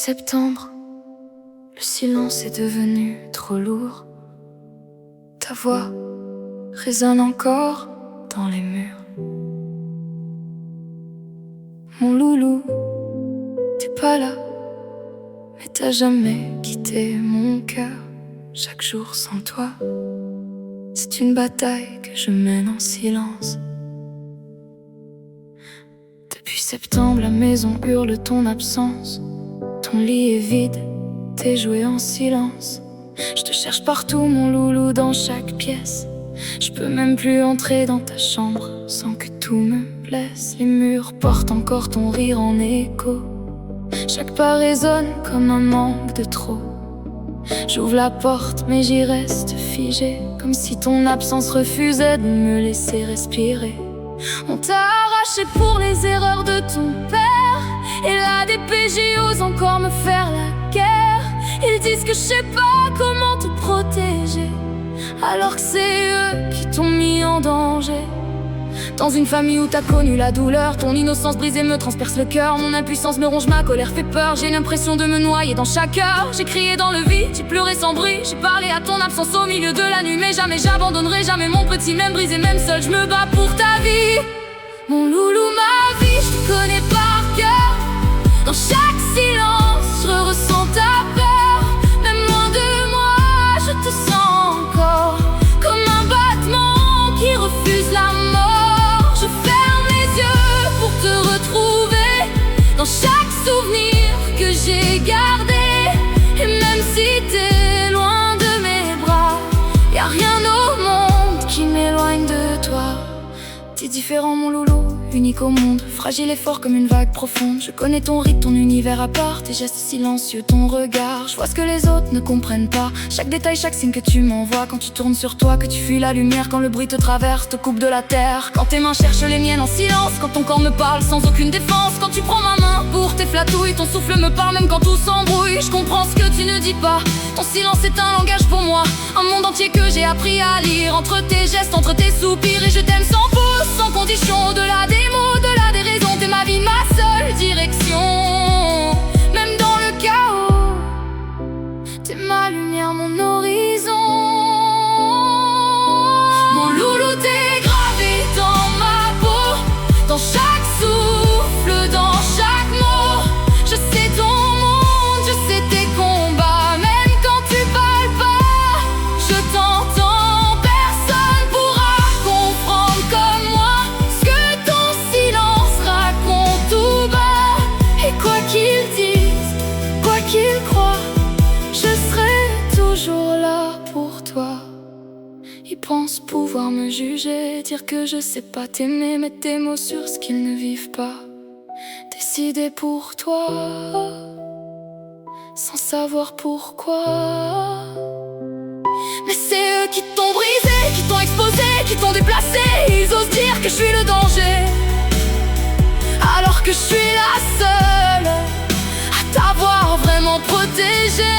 septembre, le silence est devenu trop lourd. Ta voix résonne encore dans les murs. Mon loulou, t'es pas là, mais t'as jamais quitté mon cœur. Chaque jour sans toi, c'est une bataille que je mène en silence. Depuis septembre, la maison hurle ton absence. Ton lit est vide, tes jouets en silence. Je te cherche partout, mon loulou, dans chaque pièce. Je peux même plus entrer dans ta chambre sans que tout me blesse. Les murs portent encore ton rire en écho. Chaque pas résonne comme un manque de trop. J'ouvre la porte mais j'y reste figé, comme si ton absence refusait de me laisser respirer. On t'a arraché pour les erreurs de ton père, et là des PJ osent encore me faire la guerre. Ils disent que je sais pas comment te protéger, alors que c'est eux qui t'ont mis en danger. Dans une famille où t'as connu la douleur, ton innocence brisée me transperce le cœur. Mon impuissance me ronge, ma colère fait peur. J'ai l'impression de me noyer dans chaque heure. J'ai crié dans le vide, j'ai pleuré sans bruit. J'ai parlé à ton absence au milieu de la nuit. Mais jamais j'abandonnerai, jamais mon petit, même brisé, même seul. Je me bats pour ta vie, mon loulou, ma vie. Je te connais par cœur. Dans chaque silence, je ressens ta peur. Même loin de moi, je te sens encore comme un battement qui refuse la mort. Je ferme les yeux pour te retrouver dans chaque souvenir que j'ai gardé. Et même si t'es loin de mes bras, y'a rien au monde qui m'éloigne de toi. T'es différent, mon loulou, unique au monde, fragile et fort comme une vague profonde. Je connais ton rythme, ton univers à part, tes gestes silencieux, ton regard. Je vois ce que les autres ne comprennent pas, chaque détail, chaque signe que tu m'envoies. Quand tu tournes sur toi, que tu fuis la lumière, quand le bruit te traverse, te coupe de la terre. Quand tes mains cherchent les miennes en silence, quand ton corps me parle sans aucune défense. Quand tu prends ma main pour tes flatouilles, ton souffle me parle même quand tout s'embrouille. Je comprends ce que tu ne dis pas, ton silence est un langage pour moi. Un monde entier que j'ai appris à lire, entre tes gestes, entre tes soupirs. Et je t'aime sans pause, sans condition, au-delà des mots, au-delà des raisons. T'es ma vie, ma seule direction. Même dans le chaos, t'es ma lumière, mon horizon. Mon loulou, t'es gravé dans ma peau, dans chaque souffle, dans chaque mot. Je sais ton monde, je sais tes combats. Même quand tu parles pas, je t'entends. Personne pourra comprendre comme moi ce que ton silence raconte tout bas. Et quoi qu'ils disent, quoi qu'ils croient, je serai toujours là pour toi. Ils pensent pouvoir me juger, dire que je sais pas t'aimer, mettre tes mots sur ce qu'ils ne vivent pas. Décider pour toi, sans savoir pourquoi. Mais c'est eux qui t'ont brisé, qui t'ont exposé, qui t'ont déplacé. Ils osent dire que je suis le danger, alors que je suis la seule à t'avoir vraiment protégé.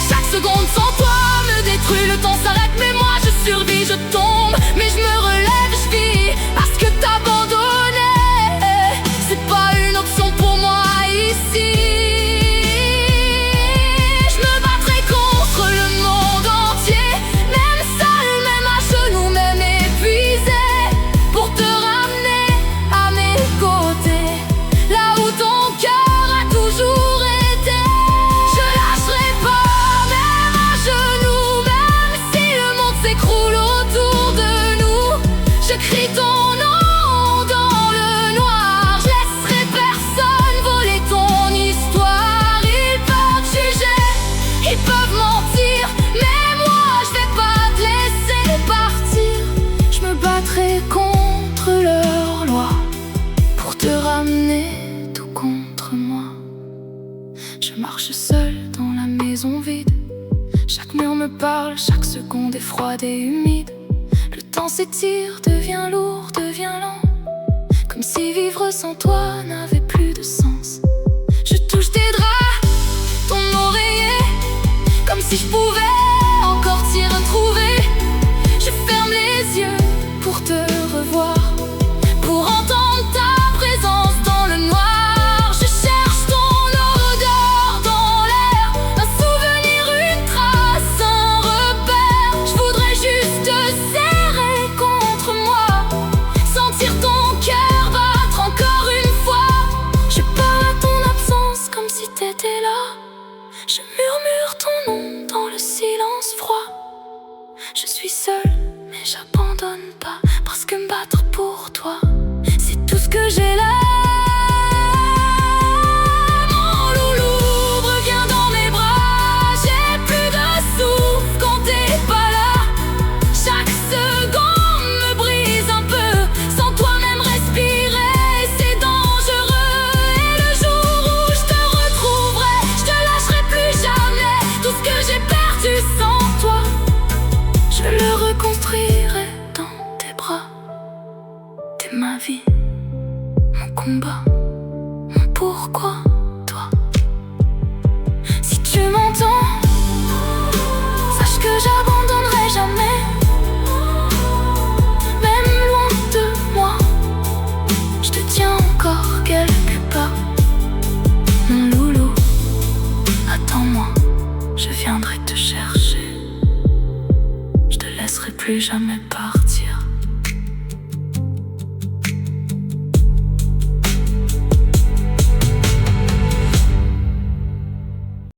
Chaque seconde sans toi me détruit, le temps s'arrête mais moi je survis. Je tombe mais je me relève, je vis parce que t'abandonner, c'est pas une option pour moi ici. Je me battrai contre le monde entier, même seul, même à genoux, même épuisé, pour te ramener à mes côtés, là où ton cœur a toujours été. Je lâcherai pas, même à genoux, même si le monde s'écroule autour de nous. Je crie ton nom dans le noir, je laisserai personne voler ton histoire. Ils peuvent juger, ils peuvent mentir, mais moi je vais pas te laisser partir. Je me battrai contre leur loi pour te ramener tout contre moi. Je marche seule dans la maison vide, chaque mur me parle, chaque seconde est froide et humide. Le temps s'étire, devient lourd, devient lent, comme si vivre sans toi n'avait plus de sens. Je touche tes draps, ton oreiller, comme si je pouvais encore t'y retrouver. Je ferme les yeux pour te revoir, pour entendre ta présence dans le noir. Je cherche parce que me battre pour toi, c'est tout ce que j'ai là. Mon loulou, reviens dans mes bras, j'ai plus de souffle quand t'es pas là. Chaque seconde me brise un peu, sans toi même respirer, c'est dangereux. Et le jour où je te retrouverai, je te lâcherai plus jamais. Tout ce que j'ai perdu sans toi, je le reconstruirai dans tes bras. T'es ma vie, mon combat, mon pourquoi, toi. Si tu m'entends, sache que j'abandonnerai jamais. Même loin de moi, je te tiens encore quelque part. Mon loulou, attends-moi, je viendrai te chercher. Je te laisserai plus jamais partir.